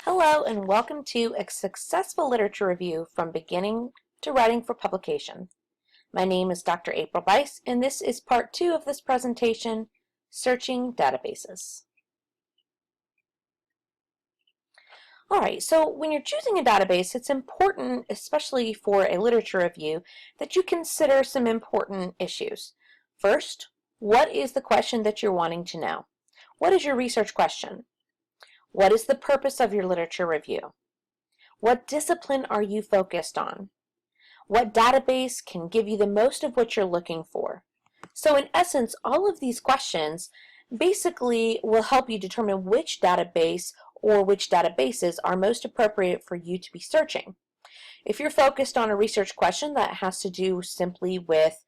Hello and welcome to a successful literature review from beginning to writing for publication. My name is Dr. April Bice and this is part 2 of this presentation, Searching Databases. Alright, so when you're choosing a database, it's important, especially for a literature review, that you consider some important issues. First, what is the question that you're wanting to know? What is your research question? What is the purpose of your literature review? What discipline are you focused on? What database can give you the most of what you're looking for? So in essence, all of these questions basically will help you determine which database or which databases are most appropriate for you to be searching. If you're focused on a research question that has to do simply with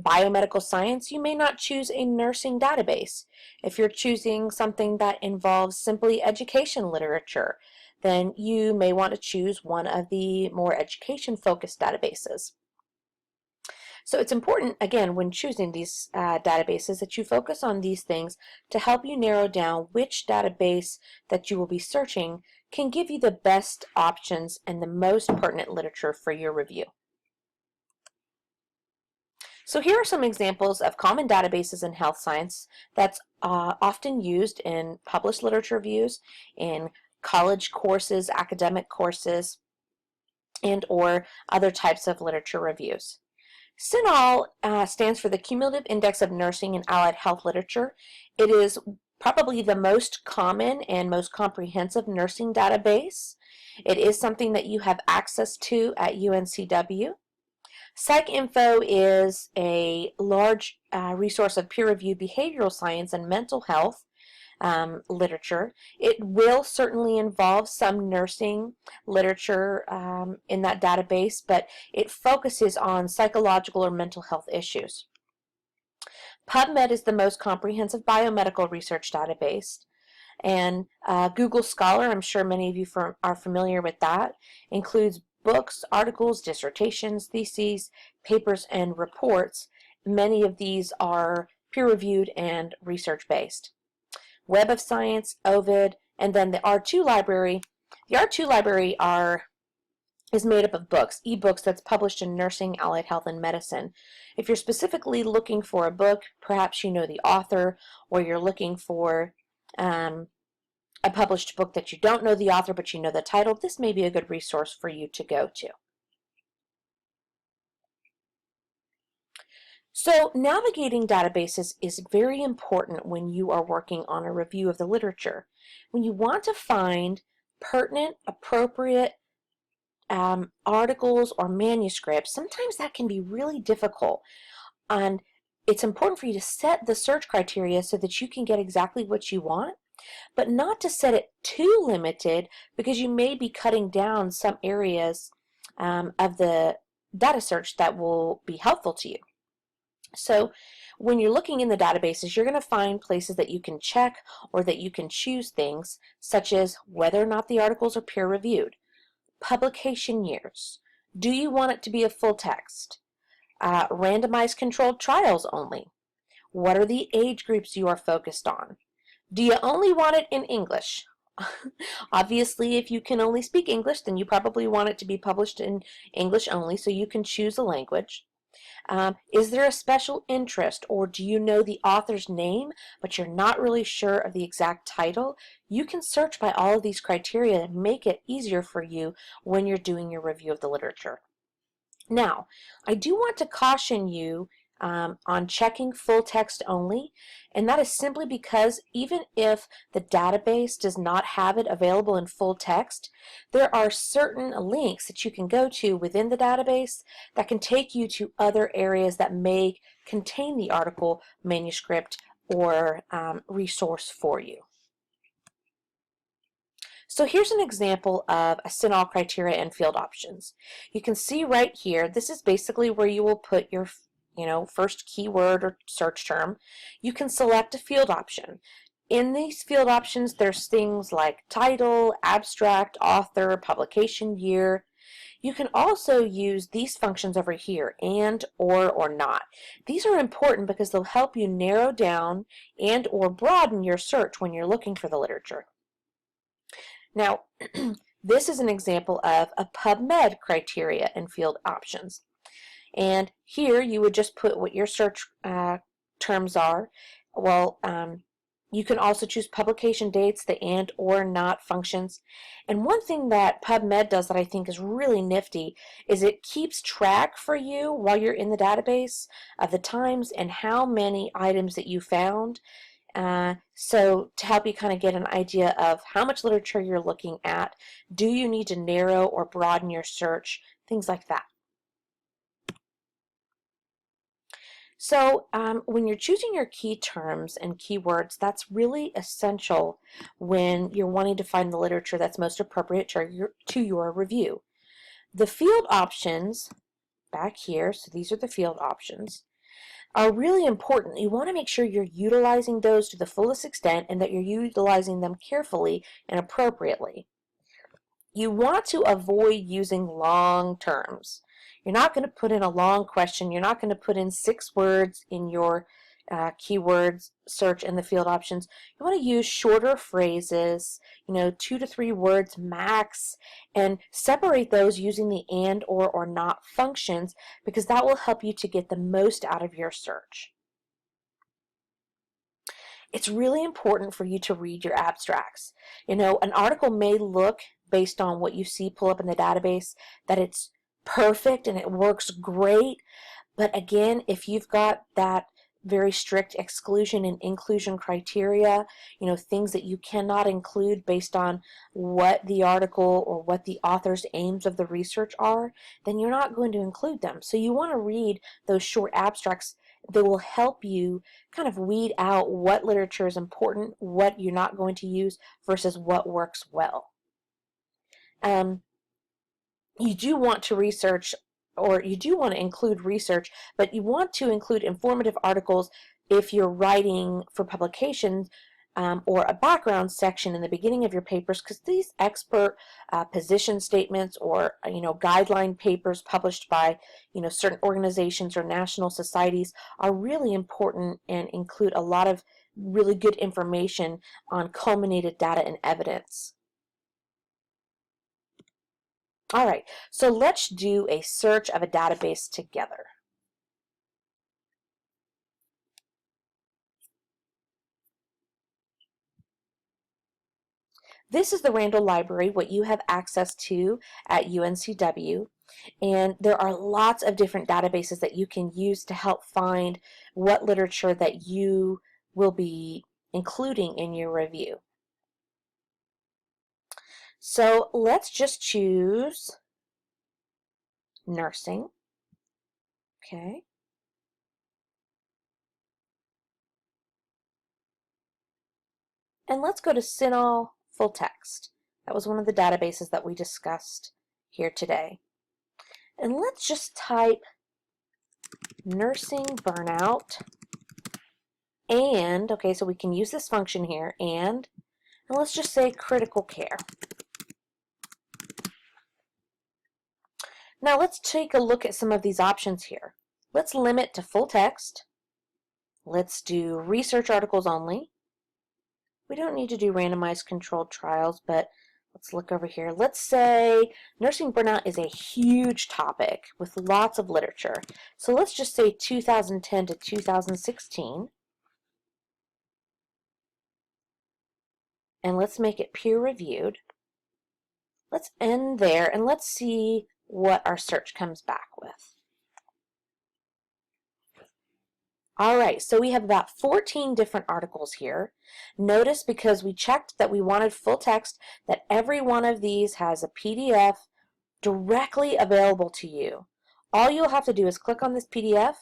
biomedical science, you may not choose a nursing database. If you're choosing something that involves simply education literature, then you may want to choose one of the more education-focused databases. So it's important, again, when choosing these databases that you focus on these things to help you narrow down which database that you will be searching can give you the best options and the most pertinent literature for your review. So here are some examples of common databases in health science that's often used in published literature reviews, in college courses, academic courses, and or other types of literature reviews. CINAHL stands for the Cumulative Index of Nursing and Allied Health Literature. It is probably the most common and most comprehensive nursing database. It is something that you have access to at UNCW. PsycInfo is a large resource of peer-reviewed behavioral science and mental health literature. It will certainly involve some nursing literature in that database, but it focuses on psychological or mental health issues. PubMed is the most comprehensive biomedical research database. And Google Scholar, I'm sure many of you are familiar with that, includes books, articles, dissertations, theses, papers, and reports. Many of these are peer-reviewed and research-based. Web of Science, Ovid, and then the R2 library. The R2 library is made up of books, ebooks that's published in nursing, allied health, and medicine. If you're specifically looking for a book, perhaps you know the author, or you're looking for a published book that you don't know the author but you know the title, this may be a good resource for you to go to. So navigating databases is very important when you are working on a review of the literature. When you want to find pertinent, appropriate articles or manuscripts, sometimes that can be really difficult. And it's important for you to set the search criteria so that you can get exactly what you want, but not to set it too limited because you may be cutting down some areas of the data search that will be helpful to you. So when you're looking in the databases, you're going to find places that you can check or that you can choose things such as whether or not the articles are peer-reviewed, publication years, do you want it to be a full text, randomized controlled trials only, what are the age groups you are focused on, do you only want it in English? Obviously, if you can only speak English, then you probably want it to be published in English only, so you can choose a language. Is there a special interest, or do you know the author's name, but you're not really sure of the exact title? You can search by all of these criteria and make it easier for you when you're doing your review of the literature. Now, I do want to caution you on checking full text only, and that is simply because even if the database does not have it available in full text, there are certain links that you can go to within the database that can take you to other areas that may contain the article, manuscript, or resource for you. So here's an example of a CINAHL criteria and field options. You can see right here, this is basically where you will put your first keyword or search term. You can select a field option. In these field options, there's things like title, abstract, author, publication year. You can also use these functions over here, and, or not. These are important because they'll help you narrow down and or broaden your search when you're looking for the literature. Now, this is an example of a PubMed criteria and field options. And here you would just put what your search terms are. Well, you can also choose publication dates, the and or not functions. And one thing that PubMed does that I think is really nifty is it keeps track for you while you're in the database of the times and how many items that you found. So to help you kind of get an idea of how much literature you're looking at, do you need to narrow or broaden your search, things like that. So when you're choosing your key terms and keywords, that's really essential when you're wanting to find the literature that's most appropriate to your review. The field options back here, so these are the field options, are really important. You want to make sure you're utilizing those to the fullest extent and that you're utilizing them carefully and appropriately. You want to avoid using long terms. You're not going to put in a long question. You're not going to put in 6 words in your keywords search in the field options. You want to use shorter phrases, 2 to 3 words max, and separate those using the and or not functions, because that will help you to get the most out of your search. It's really important for you to read your abstracts. An article may look, based on what you see pull up in the database, that it's perfect and it works great. But again, if you've got that very strict exclusion and inclusion criteria, things that you cannot include based on what the article or what the author's aims of the research are, then you're not going to include them. So you want to read those short abstracts that will help you kind of weed out what literature is important, what you're not going to use, versus what works well. You do want to research, or you do want to include research, but you want to include informative articles if you're writing for publications, or a background section in the beginning of your papers, because these expert position statements or guideline papers published by certain organizations or national societies are really important and include a lot of really good information on culminated data and evidence. All right, so let's do a search of a database together. This is the Randall Library, what you have access to at UNCW, and there are lots of different databases that you can use to help find what literature that you will be including in your review. So let's just choose nursing. Okay. And let's go to CINAHL Full Text. That was one of the databases that we discussed here today. And let's just type nursing burnout and, okay, so we can use this function here, and let's just say critical care. Now let's take a look at some of these options here. Let's limit to full text. Let's do research articles only. We don't need to do randomized controlled trials, but let's look over here. Let's say nursing burnout is a huge topic with lots of literature. So let's just say 2010 to 2016. And let's make it peer-reviewed. Let's end there and let's see what our search comes back with. All right, so we have about 14 different articles here. Notice, because we checked that we wanted full text, that every one of these has a PDF directly available to you. All you'll have to do is click on this PDF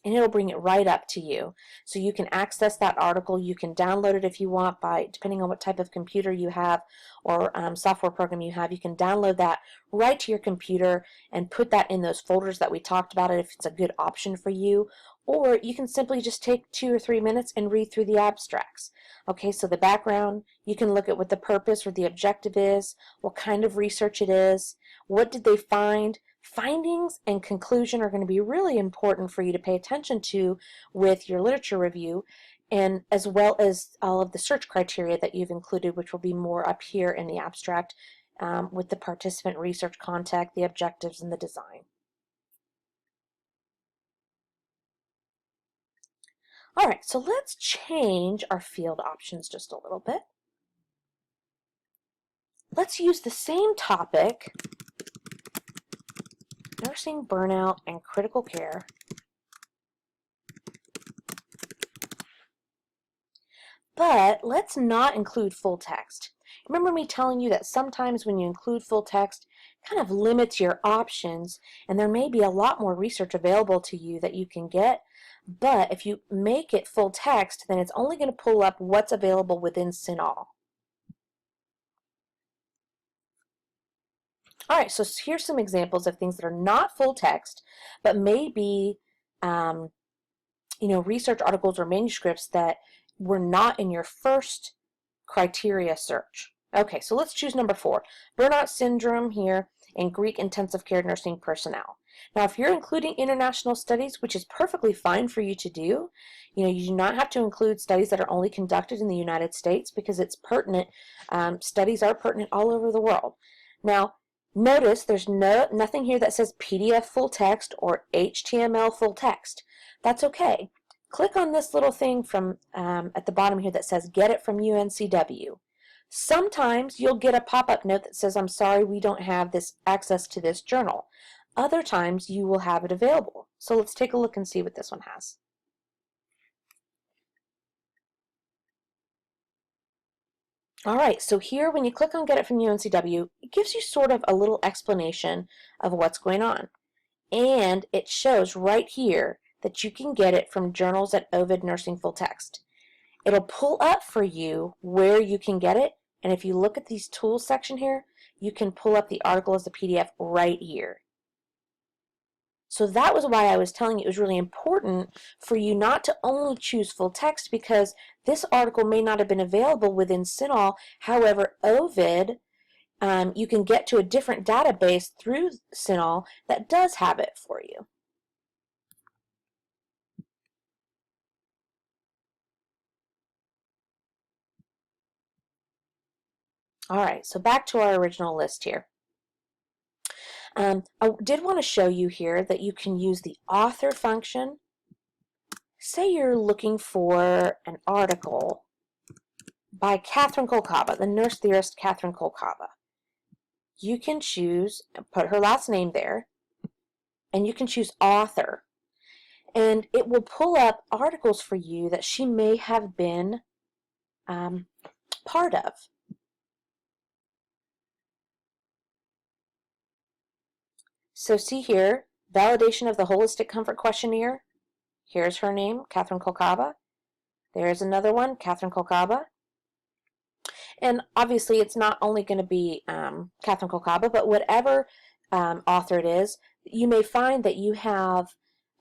and it'll bring it right up to you. So you can access that article. You can download it if you want, depending on what type of computer you have or software program you have. You can download that right to your computer and put that in those folders that we talked about, if it's a good option for you. Or you can simply just take 2 or 3 minutes and read through the abstracts. Okay, so the background, you can look at what the purpose or the objective is, what kind of research it is, what did they find. Findings and conclusion are going to be really important for you to pay attention to with your literature review. and as well as all of the search criteria that you've included, which will be more up here in the abstract with the participant research contact, the objectives, and the design. All right, so let's change our field options just a little bit. Let's use the same topic, nursing burnout and critical care, but let's not include full text. Remember me telling you that sometimes when you include full text, it kind of limits your options, and there may be a lot more research available to you that you can get, but if you make it full text, then it's only going to pull up what's available within CINAHL. All right, so here's some examples of things that are not full text, but maybe research articles or manuscripts that were not in your first criteria search. Okay, so let's choose number 4, burnout syndrome here in Greek intensive care nursing personnel. Now, if you're including international studies, which is perfectly fine for you to do, you do not have to include studies that are only conducted in the United States because it's pertinent. Studies are pertinent all over the world. Now, notice there's nothing here that says PDF full text or HTML full text. That's okay. Click on this little thing from at the bottom here that says get it from UNCW. Sometimes you'll get a pop-up note that says, I'm sorry, we don't have this access to this journal. Other times you will have it available. So let's take a look and see what this one has. All right, so here when you click on Get It from UNCW, it gives you sort of a little explanation of what's going on. And it shows right here that you can get it from Journals at Ovid Nursing Full Text. It'll pull up for you where you can get it, and if you look at these tools section here, you can pull up the article as a PDF right here. So that was why I was telling you it was really important for you not to only choose full text, because this article may not have been available within CINAHL. However, Ovid, you can get to a different database through CINAHL that does have it for you. All right, so back to our original list here. I did want to show you here that you can use the author function. Say you're looking for an article by Catherine Kolkaba, the nurse theorist Catherine Kolkaba. You can choose, put her last name there, and you can choose author. And it will pull up articles for you that she may have been part of. So see here, validation of the Holistic Comfort Questionnaire. Here's her name, Catherine Kolkaba. There's another one, Catherine Kolkaba. And obviously it's not only going to be Catherine Kolkaba, but whatever author it is, you may find that you have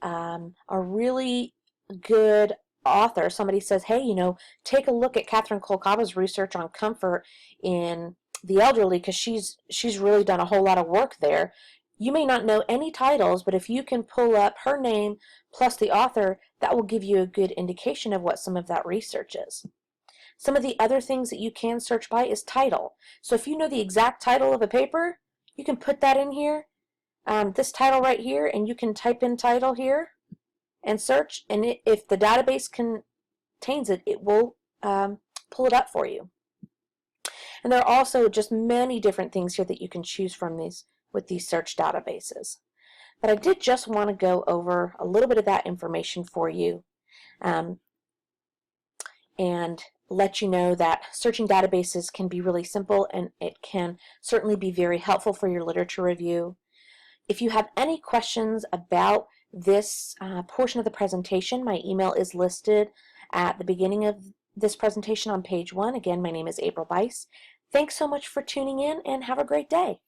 a really good author. Somebody says, hey, take a look at Catherine Kolkaba's research on comfort in the elderly, because she's really done a whole lot of work there. You may not know any titles, but if you can pull up her name plus the author, that will give you a good indication of what some of that research is. Some of the other things that you can search by is title. So if you know the exact title of a paper, you can put that in here, this title right here, and you can type in title here and search, and if the database contains it, it will pull it up for you. And there are also just many different things here that you can choose from with these search databases. But I did just want to go over a little bit of that information for you and let you know that searching databases can be really simple, and it can certainly be very helpful for your literature review. If you have any questions about this portion of the presentation, my email is listed at the beginning of this presentation on page 1. Again, my name is April Bice. Thanks so much for tuning in, and have a great day.